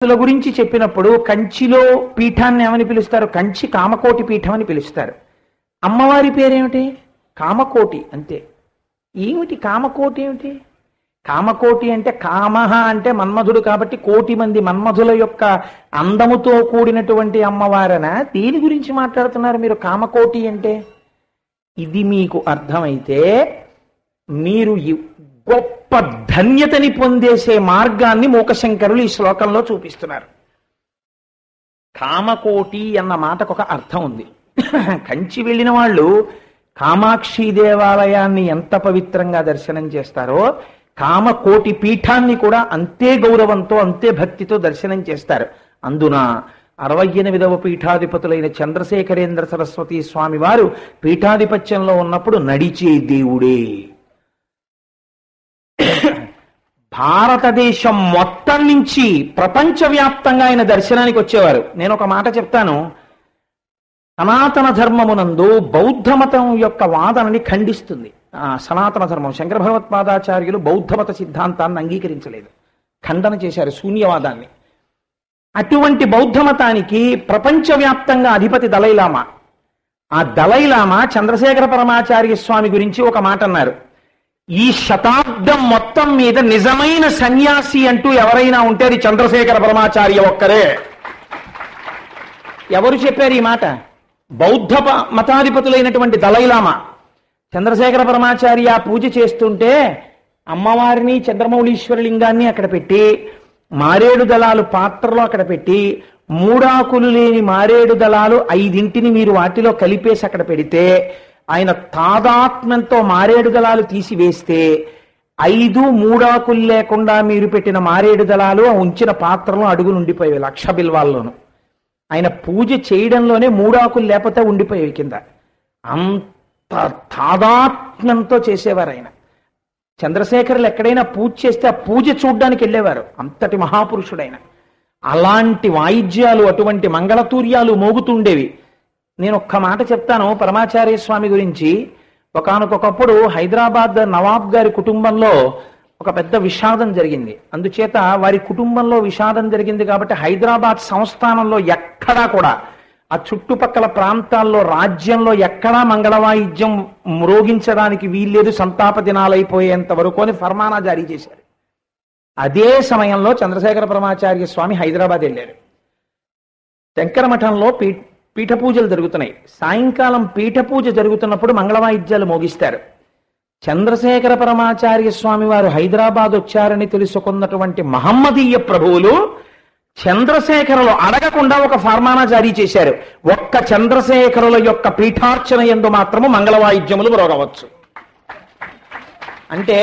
భక్తుల గురించి చెప్పినప్పుడు కంచిలో పీఠాన్ని ఏమని పిలుస్తారు? కంచి కామకోటి పీఠం అని పిలుస్తారు. అమ్మవారి పేరేమిటి? కామకోటి అంతే. ఏమిటి కామకోటి ఏమిటి? కామకోటి అంటే కామహ అంటే మన్మధుడు కాబట్టి కోటి మంది మన్మధుల యొక్క అందముతో కూడినటువంటి అమ్మవారన దేని గురించి మాట్లాడుతున్నారు మీరు? కామకోటి అంటే ఇది మీకు అర్థమైతే మీరు గొప్ప ధన్యతని పొందేసే మార్గాన్ని మూకశంకరులు ఈ శ్లోకంలో చూపిస్తున్నారు. కామకోటి అన్న మాటకు ఒక అర్థం ఉంది. కంచి వెళ్ళిన వాళ్ళు కామాక్షి దేవాలయాన్ని ఎంత పవిత్రంగా దర్శనం చేస్తారో కామకోటి పీఠాన్ని కూడా అంతే గౌరవంతో అంతే భక్తితో దర్శనం చేస్తారు. అందున 68వ పీఠాధిపతులైన చంద్రశేఖరేంద్ర సరస్వతి స్వామి వారు పీఠాధిపత్యంలో ఉన్నప్పుడు నడిచే దేవుడే. భారతదేశం మొత్తం నుంచి ప్రపంచవ్యాప్తంగా ఆయన దర్శనానికి వచ్చేవారు. నేను ఒక మాట చెప్తాను. సనాతన ధర్మమునందు బౌద్ధ మతం యొక్క వాదనని ఖండిస్తుంది. సనాతన ధర్మం శంకర భగవత్పాదాచార్యులు బౌద్ధ మత సిద్ధాంతాన్ని అంగీకరించలేదు, ఖండన చేశారు, శూన్యవాదాన్ని. అటువంటి బౌద్ధ మతానికి ప్రపంచవ్యాప్తంగా అధిపతి దలైలామా. ఆ దలైలామా చంద్రశేఖర పరమాచార్య స్వామి గురించి ఒక మాట అన్నారు. ఈ శతాబ్దం మొత్తం మీద నిజమైన సన్యాసి అంటూ ఎవరైనా ఉంటే అది చంద్రశేఖర పరమాచార్య ఒక్కరే. ఎవరు చెప్పారు ఈ మాట? బౌద్ధ మతాధిపతులైనటువంటి దలైలామా. చంద్రశేఖర పరమాచార్య పూజ చేస్తుంటే అమ్మవారిని చంద్రమౌళీశ్వర లింగాన్ని అక్కడ పెట్టి మారేడు దళాలు పాత్రలో అక్కడ పెట్టి మూడాకులు లేని మారేడు దళాలు 5 మీరు వాటిలో కలిపేసి అక్కడ పెడితే ఆయన తాదాత్మ్యంతో మారేడు దళాలు తీసివేస్తే 5 మూడాకులు లేకుండా మీరు పెట్టిన మారేడు దళాలు ఉంచిన పాత్రలో అడుగులు ఉండిపోయేవి. 1,00,000 బిల్వాల్లోనూ ఆయన పూజ చేయడంలోనే మూడాకులు లేకపోతే ఉండిపోయేవి కింద. అంత తాదాత్మ్యంతో చేసేవారు ఆయన. చంద్రశేఖరులు ఎక్కడైనా పూజ చేస్తే ఆ పూజ చూడ్డానికి వెళ్ళేవారు. అంతటి మహాపురుషుడైన. అలాంటి వాయిద్యాలు అటువంటి మంగళతూర్యాలు మోగుతుండేవి. నేను ఒక్క మాట చెప్తాను పరమాచార్య స్వామి గురించి. ఒకానొకప్పుడు హైదరాబాద్ నవాబ్ గారి కుటుంబంలో ఒక పెద్ద విషాదం జరిగింది. అందుచేత వారి కుటుంబంలో విషాదం జరిగింది కాబట్టి హైదరాబాద్ సంస్థానంలో ఎక్కడా కూడా ఆ చుట్టుపక్కల ప్రాంతాల్లో రాజ్యంలో ఎక్కడా మంగళవాయిద్యం మ్రోగించడానికి వీల్లేదు, సంతాప దినాలైపోయేంత వరకు అని ఫర్మానా జారీ చేశారు. అదే సమయంలో చంద్రశేఖర పరమాచార్య స్వామి హైదరాబాద్ వెళ్ళారు. శంకర మఠంలో పీఠ పూజలు జరుగుతున్నాయి. సాయంకాలం పీఠ పూజ జరుగుతున్నప్పుడు మంగళవాయిద్యాలు మోగిస్తారు. చంద్రశేఖర పరమాచార్య స్వామి వారు హైదరాబాద్ వచ్చారని తెలుసుకున్నటువంటి మహమ్మదీయ ప్రభువులు చంద్రశేఖరులు అడగకుండా ఒక ఫర్మానా జారీ చేశారు. ఒక్క చంద్రశేఖరుల యొక్క పీఠార్చన యందు మాత్రము మంగళవాయిద్యములు మ్రోగవచ్చు. అంటే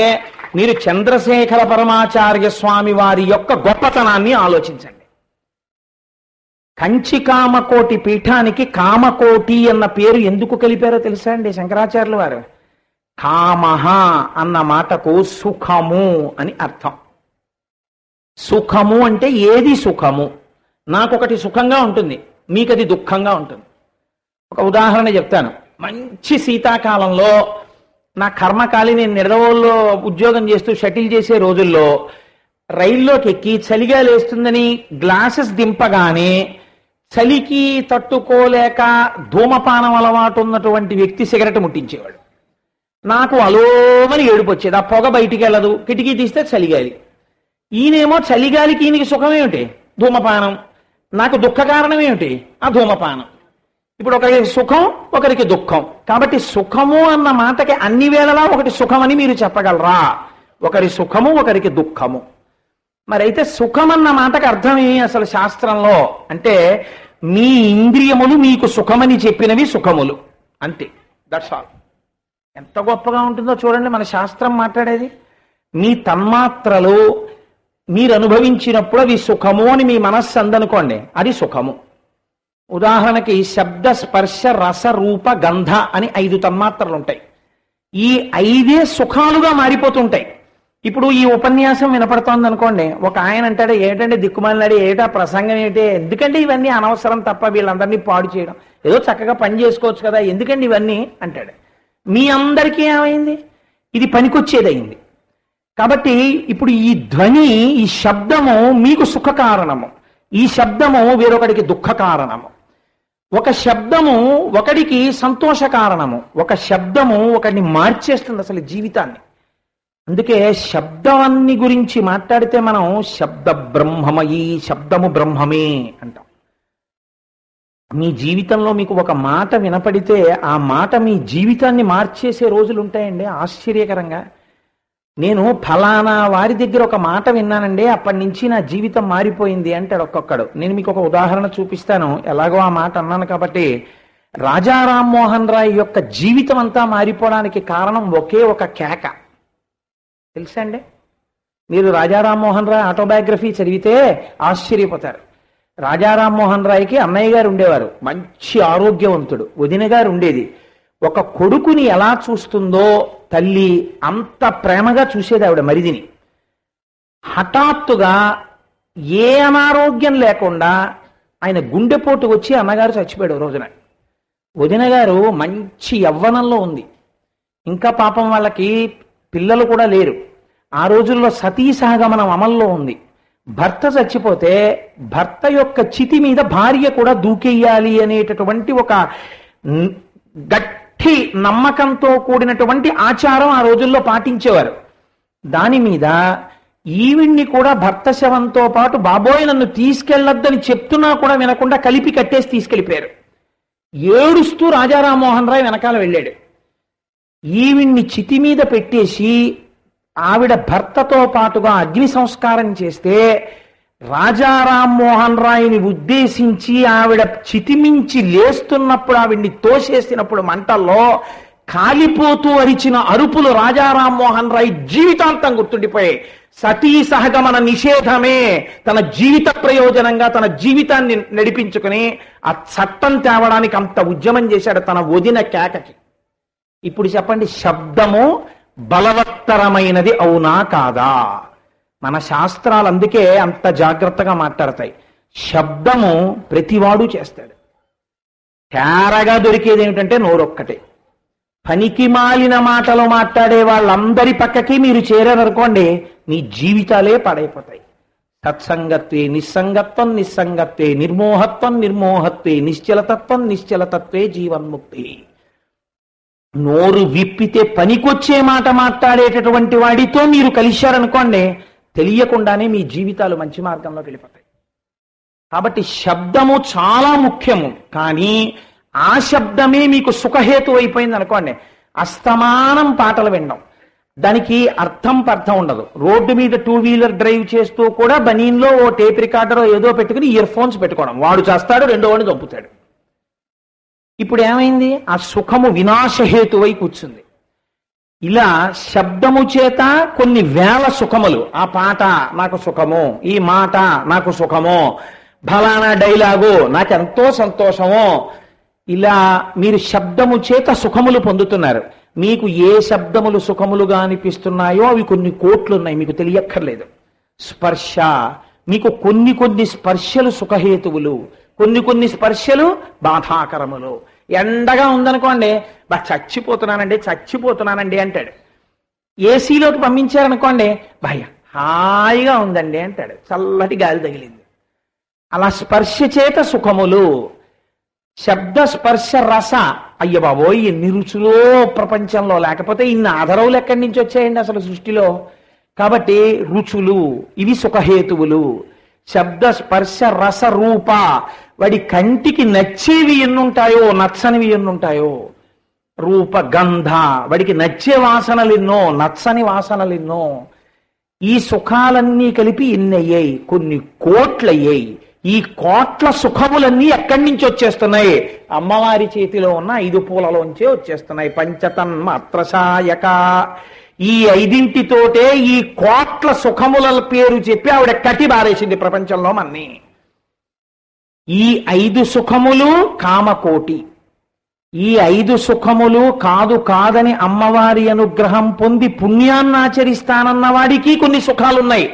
మీరు చంద్రశేఖర పరమాచార్య స్వామి వారి యొక్క గొప్పతనాన్ని ఆలోచించండి. కంచి కామకోటి పీఠానికి కామకోటి అన్న పేరు ఎందుకు కలిపారో తెలుసా అండి శంకరాచార్యుల వారు? కామహ అన్న మాటకు సుఖము అని అర్థం. సుఖము అంటే ఏది సుఖము? నాకొకటి సుఖంగా ఉంటుంది, మీకది దుఃఖంగా ఉంటుంది. ఒక ఉదాహరణ చెప్తాను. మంచి శీతాకాలంలో నా కర్మకాలి నేను నిడదవోల్లో ఉద్యోగం చేస్తూ షటిల్ చేసే రోజుల్లో రైల్లోకి ఎక్కి చలిగా లేస్తుందని గ్లాసెస్ దింపగానే చలికి తట్టుకోలేక ధూమపానం అలవాటు ఉన్నటువంటి వ్యక్తి సిగరెట్ ముట్టించేవాడు. నాకు అలోమని ఏడుపు వచ్చేది. ఆ పొగ బయటికి వెళ్ళదు, కిటికీ తీస్తే చలిగాలి. ఈయనేమో చలిగాలికి ఈయనకి సుఖమేమిటి? ధూమపానం. నాకు దుఃఖ కారణం ఏమిటి? ఆ ధూమపానం. ఇప్పుడు ఒకరికి సుఖం, ఒకరికి దుఃఖం. కాబట్టి సుఖము అన్న మాటకి అన్ని వేళలా ఒకటి సుఖమని మీరు చెప్పగలరా? ఒకరి సుఖము, ఒకరికి దుఃఖము. మరైతే సుఖం అన్న మాటకి అర్థమే అసలు శాస్త్రంలో అంటే మీ ఇంద్రియములు మీకు సుఖమని చెప్పినవి సుఖములు అంతే. That's all. ఎంత గొప్పగా ఉంటుందో చూడండి మన శాస్త్రం మాట్లాడేది. మీ తన్మాత్రలు మీరు అనుభవించినప్పుడు అవి సుఖము అని మీ మనస్సు అందనుకోండి, అది సుఖము. ఉదాహరణకి శబ్ద స్పర్శ రస రూప గంధ అని 5 తన్మాత్రలు ఉంటాయి. ఈ 5 సుఖాలుగా మారిపోతుంటాయి. ఇప్పుడు ఈ ఉపన్యాసం వినపడుతోంది అనుకోండి, ఒక ఆయన అంటాడు ఏటంటే దిక్కుమాలినాడు, ఏటా ప్రసంగం ఏంటి, ఎందుకంటే ఇవన్నీ అనవసరం తప్ప వీళ్ళందరినీ పాడు చేయడం, ఏదో చక్కగా పని చేసుకోవచ్చు కదా, ఎందుకండి ఇవన్నీ అంటాడు. మీ అందరికీ ఏమైంది? ఇది పనికొచ్చేదయింది. కాబట్టి ఇప్పుడు ఈ ధ్వని, ఈ శబ్దము మీకు సుఖ కారణము. ఈ శబ్దము వేరొకడికి దుఃఖ కారణము. ఒక శబ్దము ఒకడికి సంతోష కారణము. ఒక శబ్దము ఒకడిని మార్చేస్తుంది అసలు జీవితాన్ని. అందుకే శబ్దాన్ని గురించి మాట్లాడితే మనం శబ్ద బ్రహ్మమయి, శబ్దము బ్రహ్మమే అంటాం. మీ జీవితంలో మీకు ఒక మాట వినపడితే ఆ మాట మీ జీవితాన్ని మార్చేసే రోజులు ఉంటాయండి ఆశ్చర్యకరంగా. నేను ఫలానా వారి దగ్గర ఒక మాట విన్నానండి, అప్పటి నుంచి నా జీవితం మారిపోయింది అంటాడు ఒక్కొక్కడు. నేను మీకు ఒక ఉదాహరణ చూపిస్తాను. ఎలాగో ఆ మాట అన్నాను కాబట్టి. రాజా రామ్మోహన్ రాయ్ యొక్క జీవితం అంతా మారిపోవడానికి కారణం ఒకే ఒక కేక. తెలుసా అండి? మీరు రాజా రామ్మోహన్ రాయ్ ఆటోబయోగ్రఫీ చదివితే ఆశ్చర్యపోతారు. రాజా రామ్మోహన్ రాయ్కి అన్నయ్య గారు ఉండేవారు, మంచి ఆరోగ్యవంతుడు. వదిన గారు ఉండేది. ఒక కొడుకుని ఎలా చూస్తుందో తల్లి అంత ప్రేమగా చూసేది ఆవిడ మరిదిని. హఠాత్తుగా ఏ అనారోగ్యం లేకుండా ఆయన గుండెపోటు వచ్చి అన్నగారు చచ్చిపోయాడు రోజున. వదిన గారు మంచి యవ్వనంలో ఉంది, ఇంకా పాపం వాళ్ళకి పిల్లలు కూడా లేరు. ఆ రోజుల్లో సతీ సహగమనం అమల్లో ఉంది. భర్త చచ్చిపోతే భర్త యొక్క చితి మీద భార్య కూడా దూకేయాలి అనేటటువంటి ఒక గట్టి నమ్మకంతో కూడినటువంటి ఆచారం ఆ రోజుల్లో పాటించేవారు. దాని మీద ఈవిడ్ని కూడా భర్త శవంతో పాటు బాబోయ్ నన్ను తీసుకెళ్లొద్దని చెప్తున్నా కూడా వినకుండా కలిపి కట్టేసి తీసుకెళ్లిపోయారు. ఏడుస్తూ రాజా రామ్మోహన్ రాయ్ వెనకాల వెళ్ళాడు. ఈవిడ్ని చితి మీద పెట్టేసి ఆవిడ భర్తతో పాటుగా అగ్ని సంస్కారం చేస్తే రాజా రామ్మోహన్ రాయ్ని ఉద్దేశించి ఆవిడ చితిమించి లేస్తున్నప్పుడు ఆవిడ్ని తోసేసినప్పుడు మంటల్లో కాలిపోతూ అరిచిన అరుపులు రాజా రామ్మోహన్ రాయ్ జీవితాంతం గుర్తుండిపోయాయి. సతీ సహగమన నిషేధమే తన జీవిత ప్రయోజనంగా తన జీవితాన్ని నడిపించుకుని ఆ చట్టం తేవడానికి అంత ఉద్యమం చేశాడు తన వదిన కేకకి. ఇప్పుడు చెప్పండి, శబ్దము బలవత్తరమైనది అవునా కాదా? మన శాస్త్రాలు అందుకే అంత జాగ్రత్తగా మాట్లాడతాయి. శబ్దము ప్రతివాడు చేస్తాడు. తేరగా దొరికేది ఏమిటంటే నోరొక్కటే. పనికి మాలిన మాటలు మాట్లాడే వాళ్ళందరి పక్కకి మీరు చేరారనుకోండి, మీ జీవితాలే పాడైపోతాయి. తత్సంగత్వే నిస్సంగత్వం నిస్సంగత్వే నిర్మోహత్వం నిర్మోహత్వే నిశ్చలతత్వం నిశ్చలతత్వే జీవన్ముక్తి. నోరు విప్పితే పనికొచ్చే మాట మాట్లాడేటటువంటి వాడితో మీరు కలిశారనుకోండి, తెలియకుండానే మీ జీవితాలు మంచి మార్గంలోకి వెళ్ళిపోతాయి. కాబట్టి శబ్దము చాలా ముఖ్యము. కానీ ఆ శబ్దమే మీకు సుఖహేతు అయిపోయింది అనుకోండి, అస్తమానం పాటలు వినడం, దానికి అర్థం పర్థం ఉండదు. రోడ్డు మీద 2 వీలర్ డ్రైవ్ చేస్తూ కూడా బనీన్లో ఓ టేప్ రికార్డర్ ఏదో పెట్టుకుని ఇయర్ ఫోన్స్ పెట్టుకోవడం, వాడు చేస్తాడు, రెండో వాడిని చంపుతాడు. ఇప్పుడు ఏమైంది? ఆ సుఖము వినాశహేతువై కూర్చుంది. ఇలా శబ్దము చేత కొన్ని వేల సుఖములు. ఆ పాట నాకు సుఖము, ఈ మాట నాకు సుఖము, ఫలానా డైలాగు నాకెంతో సంతోషము. ఇలా మీరు శబ్దము చేత సుఖములు పొందుతున్నారు. మీకు ఏ శబ్దములు సుఖములుగా అనిపిస్తున్నాయో అవి కొన్ని కోట్లున్నాయి, మీకు తెలియక్కర్లేదు. స్పర్శ, మీకు కొన్ని కొన్ని స్పర్శలు సుఖహేతువులు, కొన్ని కొన్ని స్పర్శలు బాధాకరములు. ఎండగా ఉందనుకోండి, బా చచ్చిపోతున్నానండి అంటాడు. ఏసీలోకి పంపించారనుకోండి, భయ హాయిగా ఉందండి అంటాడు, చల్లటి గాలి తగిలింది. అలా స్పర్శ చేత సుఖములు. శబ్ద స్పర్శ రస, అయ్య బాబోయ్ ఎన్ని రుచులో ప్రపంచంలో, లేకపోతే ఇన్ని ఆధారవులు ఎక్కడి నుంచి వచ్చాయండి అసలు సృష్టిలో. కాబట్టి రుచులు ఇవి సుఖహేతువులు. శబ్ద స్పర్శ రస రూప, వాడి కంటికి నచ్చేవి ఎన్నుంటాయో నచ్చనివి ఎన్నుంటాయో. రూప గంధ, వాడికి నచ్చే వాసనలు ఎన్నో నచ్చని వాసనలు ఎన్నో. ఈ సుఖాలన్నీ కలిపి ఎన్ని అయ్యాయి? కొన్ని కోట్లయ్యాయి. ఈ కోట్ల సుఖములన్నీ ఎక్కడి నుంచి వచ్చేస్తున్నాయి? అమ్మవారి చేతిలో ఉన్న 5 పూలలోంచే వచ్చేస్తున్నాయి. పంచతన్మాత్రసాయక, ఈ 5తోటే ఈ కోట్ల సుఖముల పేరు చెప్పి ఆవిడ కటి బారేసింది ప్రపంచంలో మన్ని. ఈ 5 సుఖములు కామకోటి. ఈ 5 సుఖములు కాదని అమ్మవారి అనుగ్రహం పొంది పుణ్యాన్ని ఆచరిస్తానన్న వాడికి కొన్ని సుఖాలున్నాయి.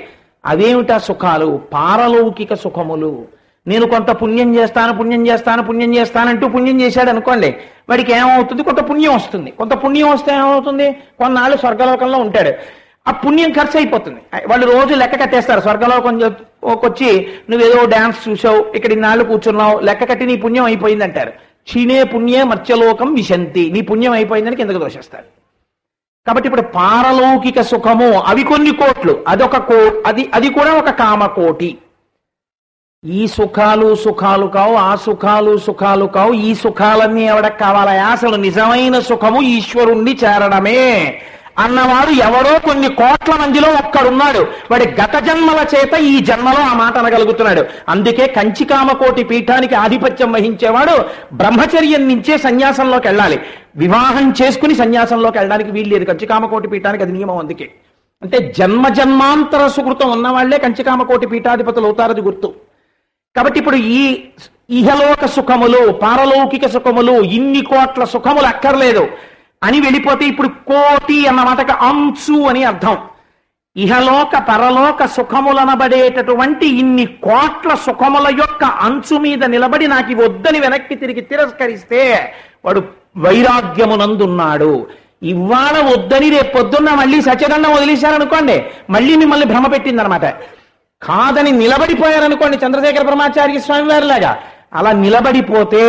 అవేమిటా సుఖాలు? పారలౌకిక సుఖములు. నేను కొంత పుణ్యం చేస్తానంటూ పుణ్యం చేశాడు అనుకోండి, వాడికి ఏమవుతుంది? కొంత పుణ్యం వస్తుంది. కొంత పుణ్యం వస్తే ఏమవుతుంది? కొన్నాళ్ళు స్వర్గలోకంలో ఉంటాడు. ఆ పుణ్యం ఖర్చు అయిపోతుంది. వాళ్ళు రోజు లెక్క కట్టేస్తారు, స్వర్గలోకం ఒకొచ్చి నువ్వేదో డాన్స్ చూసావు, ఇక్కడ ఇన్నాళ్ళు కూర్చున్నావు, లెక్క కట్టి నీ పుణ్యం అయిపోయింది అంటారు. క్షీణే పుణ్యే మత్స్యలోకం విశంతి, నీ పుణ్యం అయిపోయిందని కిందకు దోషేస్తారు. కాబట్టి ఇప్పుడు పారలౌకిక సుఖము అవి కొన్ని కోట్లు, అది కూడా ఒక కామకోటి. ఈ సుఖాలు సుఖాలు కావు, ఆ సుఖాలు సుఖాలు కావు, ఈ సుఖాలన్నీ ఎవడకు కావాలా? అసలు నిజమైన సుఖము ఈశ్వరుణ్ణి చేరడమే అన్నవాడు ఎవరో కొన్ని కోట్ల మందిలో ఒక్కడున్నాడు. వాడి గత జన్మల చేత ఈ జన్మలో ఆ మాట అనగలుగుతున్నాడు. అందుకే కంచికామకోటి పీఠానికి ఆధిపత్యం వహించేవాడు బ్రహ్మచర్యం నుంచే సన్యాసంలోకి వెళ్ళాలి. వివాహం చేసుకుని సన్యాసంలోకి వెళ్ళడానికి వీల్లేదు కంచికామకోటి పీఠానికి, అది నియమం. అందుకే అంటే జన్మ జన్మాంతర సుకృతం ఉన్నవాళ్లే కంచికామకోటి పీఠాధిపతులు అవుతారది గుర్తు. కాబట్టి ఇప్పుడు ఈ ఇహలోక సుఖములు పారలౌకిక సుఖములు ఇన్ని కోట్ల సుఖములు అక్కర్లేదు అని వెళ్ళిపోతే ఇప్పుడు కోటి అన్న మాటకు అంచు అని అర్థం. ఇహలోక పరలోక సుఖములనబడేటటువంటి ఇన్ని కోట్ల సుఖముల యొక్క అంచు మీద నిలబడి నాకు వద్దని వెనక్కి తిరిగి తిరస్కరిస్తే వాడు వైరాగ్యమునందున్నాడు. ఇవాళ వద్దని రేపు పొద్దున్న మళ్ళీ సత్యదండం వదిలేశారనుకోండి, మళ్ళీ మిమ్మల్ని భ్రమ పెట్టిందనమాట. కాదని నిలబడిపోయారనుకోండి చంద్రశేఖర బ్రహ్మచారి స్వామి వారిలాగా, అలా నిలబడిపోతే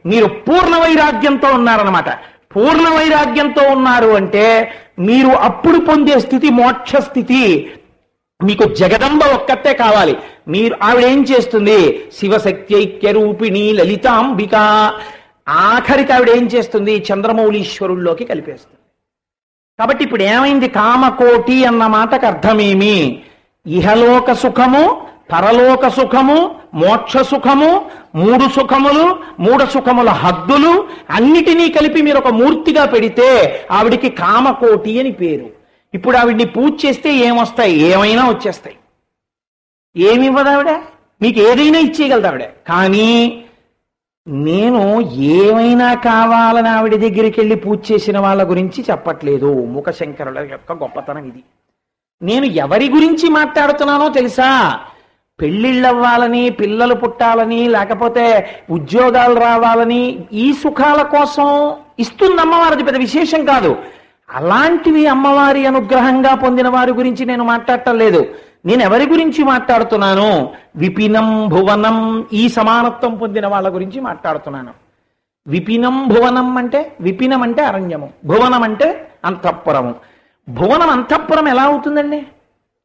మీరు పూర్ణ వైరాగ్యంతో ఉన్నారనమాట. పూర్ణ వైరాగ్యంతో ఉన్నారు అంటే మీరు అప్పుడు పొందే స్థితి మోక్ష స్థితి. మీకు జగదంబ ఒక్కతే కావాలి. మీరు ఆవిడేం చేస్తుంది? శివశక్తి ఐక్య రూపిణి లలితాంబిక. ఆఖరికి ఆవిడేం చేస్తుంది? చంద్రమౌళీశ్వరుల్లోకి కలిపేస్తుంది. కాబట్టి ఇప్పుడు ఏమైంది? కామకోటి అన్న మాటకు అర్థమేమి? ఇహలోక సుఖము, పరలోక సుఖము, మోక్ష సుఖము, మూడు సుఖములు, మూడు సుఖముల హద్దులు అన్నిటినీ కలిపి మీరు ఒక మూర్తిగా పెడితే ఆవిడికి కామకోటి అని పేరు. ఇప్పుడు ఆవిడ్ని పూజ చేస్తే ఏమొస్తాయి? ఏమైనా వచ్చేస్తాయి. ఏమివ్వదు ఆవిడ, మీకు ఏదైనా ఇచ్చేయగలదు ఆవిడ. కానీ నేను ఏమైనా కావాలని ఆవిడ దగ్గరికి వెళ్ళి పూజ చేసిన వాళ్ళ గురించి చెప్పట్లేదు. ముఖశంకరుల యొక్క గొప్పతనం ఇది. నేను ఎవరి గురించి మాట్లాడుతున్నానో తెలుసా? పెళ్ళిళ్ళవ్వాలని, పిల్లలు పుట్టాలని, లేకపోతే ఉద్యోగాలు రావాలని ఈ సుఖాల కోసం ఇస్తుంది అమ్మవారు. అది పెద్ద విశేషం కాదు. అలాంటివి అమ్మవారి అనుగ్రహంగా పొందిన వారి గురించి నేను మాట్లాడటం లేదు. నేను ఎవరి గురించి మాట్లాడుతున్నాను? విపినం భువనం, ఈ సమానత్వం పొందిన వాళ్ళ గురించి మాట్లాడుతున్నాను. విపినం భువనం అంటే, విపినం అంటే అరణ్యము, భువనం అంటే అంతఃపురము. భువనం అంతఃపురం ఎలా అవుతుందండి?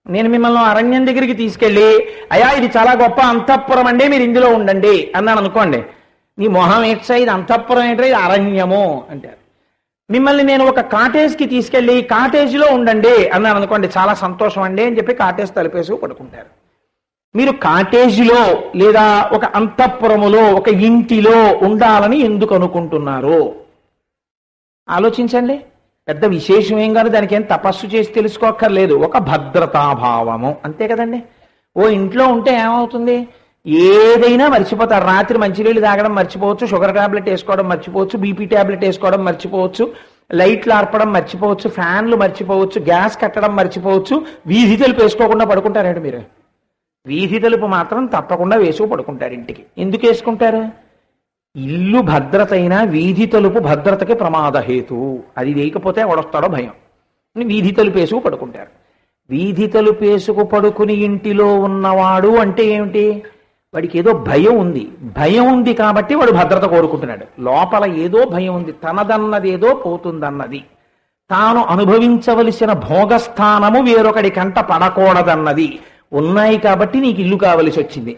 నేను మిమ్మల్ని అరణ్యం దగ్గరికి తీసుకెళ్ళి, అయ్యా ఇది చాలా గొప్ప అంతఃపురం అండి, మీరు ఇందులో ఉండండి అన్నాను అనుకోండి. నీ మొహం ఏంట్రా, ఇది అంతఃపురం ఏంట్రా, ఇది అరణ్యము అంటారు. మిమ్మల్ని నేను ఒక కాటేజ్కి తీసుకెళ్ళి కాటేజ్లో ఉండండి అన్నాను అనుకోండి, చాలా సంతోషం అండి అని చెప్పి కాటేజ్ తలుపేసి పడుకుంటారు. మీరు కాటేజ్లో లేదా ఒక అంతఃపురములో ఒక ఇంటిలో ఉండాలని ఎందుకు అనుకుంటున్నారు? ఆలోచించండి. పెద్ద విశేషం ఏం కాదు, దానికి ఏం తపస్సు చేసి తెలుసుకోక్కర్లేదు. ఒక భద్రతాభావము అంతే కదండి. ఓ ఇంట్లో ఉంటే ఏమవుతుంది? ఏదైనా మర్చిపోతారు. రాత్రి మంచినీళ్ళు తాగడం మర్చిపోవచ్చు, షుగర్ టాబ్లెట్ వేసుకోవడం మర్చిపోవచ్చు, బీపీ టాబ్లెట్ వేసుకోవడం మర్చిపోవచ్చు, లైట్లు ఆర్పడం మర్చిపోవచ్చు, ఫ్యాన్లు మర్చిపోవచ్చు, గ్యాస్ కట్టడం మర్చిపోవచ్చు. వీధి తలుపు వేసుకోకుండా పడుకుంటారండి మీరు. వీధి తలుపు మాత్రం తప్పకుండా వేసుకు పడుకుంటారు ఇంటికి. ఎందుకు వేసుకుంటారు? ఇల్లు భద్రత అయినా వీధి తలుపు భద్రతకి ప్రమాదహేతు. అది వేయకపోతే ఎవడొస్తాడో భయం. వీధి తలుపు వేసుకు పడుకుంటారు. వీధి తలుపు వేసుకు పడుకుని ఇంటిలో ఉన్నవాడు అంటే ఏమిటి? వాడికి ఏదో భయం ఉంది. భయం ఉంది కాబట్టి వాడు భద్రత కోరుకుంటున్నాడు. లోపల ఏదో భయం ఉంది, తనదన్నది ఏదో పోతుందన్నది, తాను అనుభవించవలసిన భోగస్థానము వేరొకడి కంట పడకూడదన్నది ఉన్నాయి కాబట్టి నీకు ఇల్లు కావలసి వచ్చింది.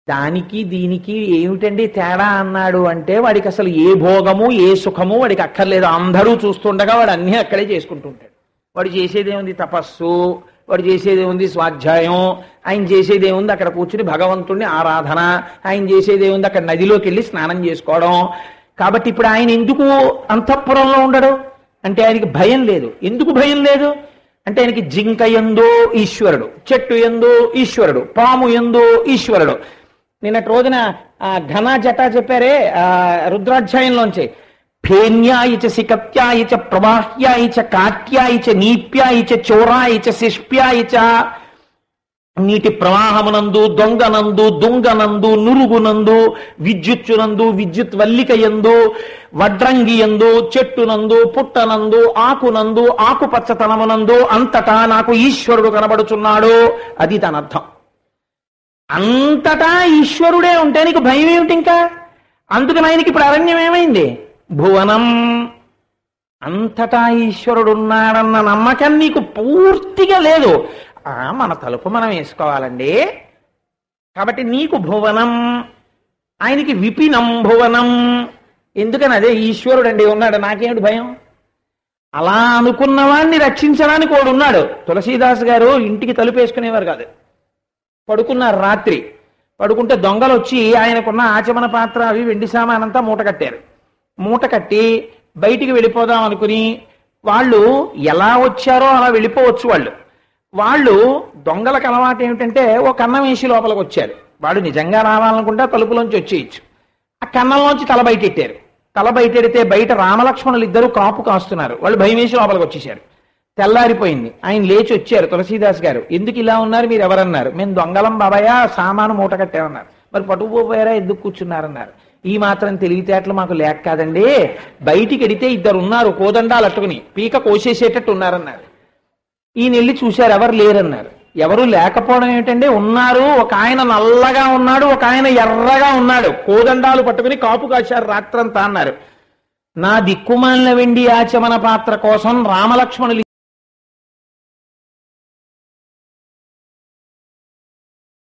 దానికి దీనికి ఏమిటండి తేడా అన్నాడు అంటే, వాడికి అసలు ఏ భోగము ఏ సుఖము వాడికి అక్కర్లేదు. అందరూ చూస్తుండగా వాడు అన్నీ అక్కడే చేసుకుంటుంటాడు. వాడు చేసేదేముంది? తపస్సు. వాడు చేసేదేముంది? స్వాధ్యాయం. ఆయన చేసేదేముంది? అక్కడ కూర్చుని భగవంతుడిని ఆరాధన. ఆయన చేసేదేముంది? అక్కడ నదిలోకి వెళ్ళి స్నానం చేసుకోవడం. కాబట్టి ఇప్పుడు ఆయన ఎందుకు అంతఃపురంలో ఉండడు అంటే ఆయనకి భయం లేదు. ఎందుకు భయం లేదు అంటే ఆయనకి జింక యందు ఈశ్వరుడు, చెట్టు యందు ఈశ్వరుడు, పాము యందు ఈశ్వరుడు. నిన్నటి రోజున ఘన జట చెప్పారే రుద్రాధ్యాయంలోంచి, ఫేన్యాయిచ సికత్యాయిచ ప్రవాహ్యాయిచ కాట్యాయిచ నీప్యాయిచ చోరాయిచ శిష్ప్యాయిచ నీటి ప్రవాహమునందు, దొంగనందు, దుంగనందు, నురుగునందు, విద్యుచ్చునందు, విద్యుత్ వల్లికయందు, వడ్రంగియందు, చెట్టునందు, పుట్టనందు, ఆకునందు, ఆకుపచ్చతనమునందు అంతటా నాకు ఈశ్వరుడు కనబడుచున్నాడు. అది దాని అర్థం. అంతటా ఈశ్వరుడే ఉంటే నీకు భయం ఏమిటి ఇంకా? అందుకని ఆయనకి ఇప్పుడు అరణ్యం ఏమైంది? భువనం. అంతటా ఈశ్వరుడు ఉన్నాడన్న నమ్మకం నీకు పూర్తిగా లేదు. మన తలుపు మనం వేసుకోవాలండి, కాబట్టి నీకు భువనం, ఆయనకి విపినం భువనం. ఎందుకని అదే ఈశ్వరుడు అండి ఉన్నాడు, నాకేమిటి భయం? అలా అనుకున్నవాడిని రక్షించడానికి వాడు ఉన్నాడు. తులసీదాస్ గారు ఇంటికి తలుపు వేసుకునేవారు కాదు. పడుకున్నారు రాత్రి. పడుకుంటే దొంగలు వచ్చి ఆయనకున్న ఆచమన పాత్ర అవి వెండి సామానంతా మూట కట్టారు. మూట కట్టి బయటికి వెళ్ళిపోదాం అనుకుని వాళ్ళు ఎలా వచ్చారో అలా వెళ్ళిపోవచ్చు. వాళ్ళు దొంగలకు అలవాటు ఏమిటంటే ఓ కన్నం వేసి లోపలికి వచ్చారు. వాడు నిజంగా రావాలనుకుంటే తలుపులోంచి వచ్చేయచ్చు. ఆ కన్నంలోంచి తల బయటెట్టారు. తల బయటెడితే బయట రామలక్ష్మణులు ఇద్దరు కాపు కాస్తున్నారు. వాళ్ళు భయం వేసి లోపలికి వచ్చేసారు. తెల్లారిపోయింది. ఆయన లేచి వచ్చారు. తులసీదాస్ గారు, ఎందుకు ఇలా ఉన్నారు, మీరు ఎవరన్నారు? మేము దొంగలం బాబాయ్, సామాను మూట కట్టామన్నారు. మరి పట్టుకుపోయారా, ఎందుకు కూర్చున్నారన్నారు. ఈ మాత్రం తెలివితేటలు మాకు లేక కాదండి, బయటికి ఎడితే ఇద్దరు ఉన్నారు కోదండాలు అట్టుకుని పీక కోసేసేటట్టు ఉన్నారన్నారు. ఈయన వెళ్ళి చూశారు, ఎవరు లేరన్నారు. ఎవరు లేకపోవడం ఏమిటండి, ఉన్నారు. ఒక ఆయన నల్లగా ఉన్నాడు, ఒక ఆయన ఎర్రగా ఉన్నాడు, కోదండాలు పట్టుకుని కాపు కాశారు రాత్రంతా అన్నారు. నా దిక్కుమాలిన వెండి ఆచమన పాత్ర కోసం రామలక్ష్మణులు